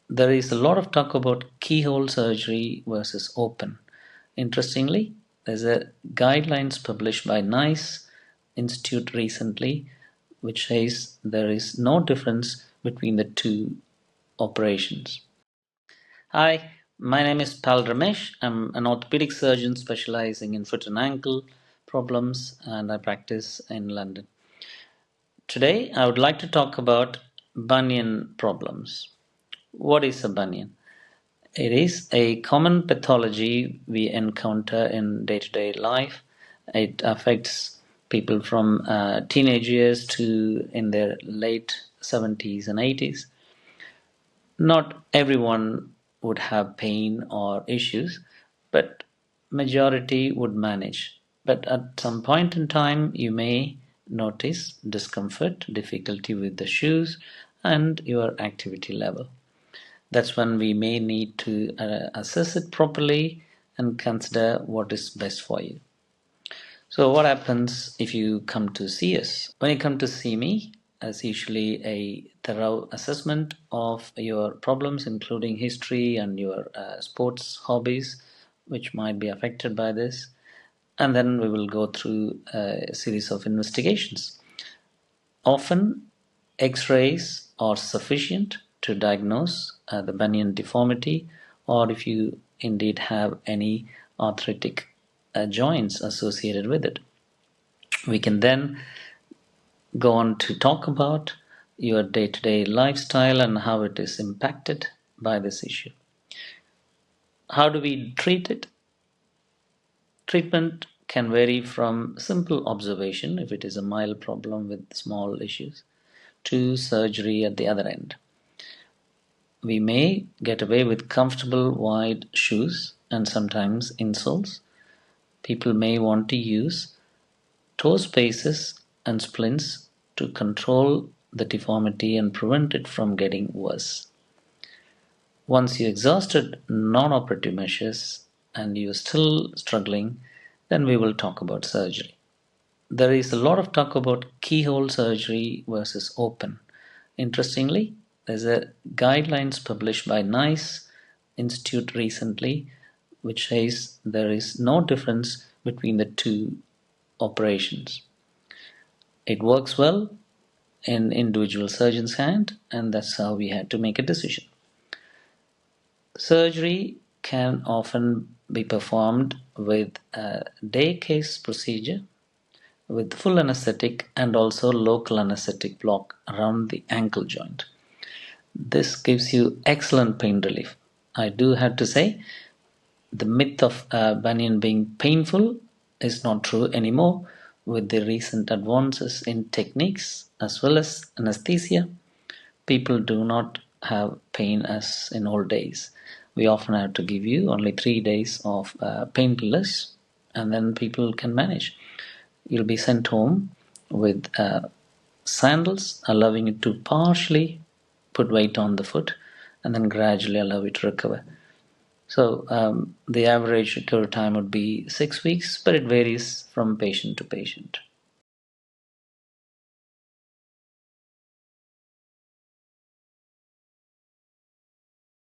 There is a lot of talk about keyhole surgery versus open. Interestingly, there's a guidelines published by NICE Institute recently which says there is no difference between the two operations. Hi, my name is Ramesh. I'm an orthopaedic surgeon specializing in foot and ankle problems, and I practice in London. Today, I would like to talk about bunion problems. What is a bunion? It is a common pathology we encounter in day to day life. It affects people from teenage years to in their late 70s and 80s. Not everyone would have pain or issues, but majority would manage. But at some point in time, you may notice discomfort, difficulty with the shoes, and your activity level. That's when we may need to assess it properly and consider what is best for you. So, what happens if you come to see us? When you come to see me, it's usually a thorough assessment of your problems, including history and your sports hobbies, which might be affected by this. And then we will go through a series of investigations. Often, x rays are sufficient to diagnose the bunion deformity, or if you indeed have any arthritic joints associated with it. We can then go on to talk about your day to day lifestyle and how it is impacted by this issue. How do we treat it? Treatment can vary from simple observation, if it is a mild problem with small issues, to surgery at the other end. We may get away with comfortable wide shoes and sometimes insoles. People may want to use toe spaces and splints to control the deformity and prevent it from getting worse. Once you exhausted non-operative measures and you're still struggling, then we will talk about surgery. There is a lot of talk about keyhole surgery versus open. Interestingly, there's a guidelines published by NICE Institute recently which says there is no difference between the two operations. It works well in individual surgeon's hand, and that's how we had to make a decision. Surgery can often be performed with a day case procedure with full anesthetic and also local anesthetic block around the ankle joint. This gives you excellent pain relief. I do have to say, the myth of bunion being painful is not true anymore with the recent advances in techniques as well as anesthesia. People do not have pain as in old days. We often have to give you only 3 days of painkillers, and then people can manage. You'll be sent home with sandals, allowing it to partially put weight on the foot and then gradually allow it to recover. So the average recovery time would be 6 weeks, but it varies from patient to patient.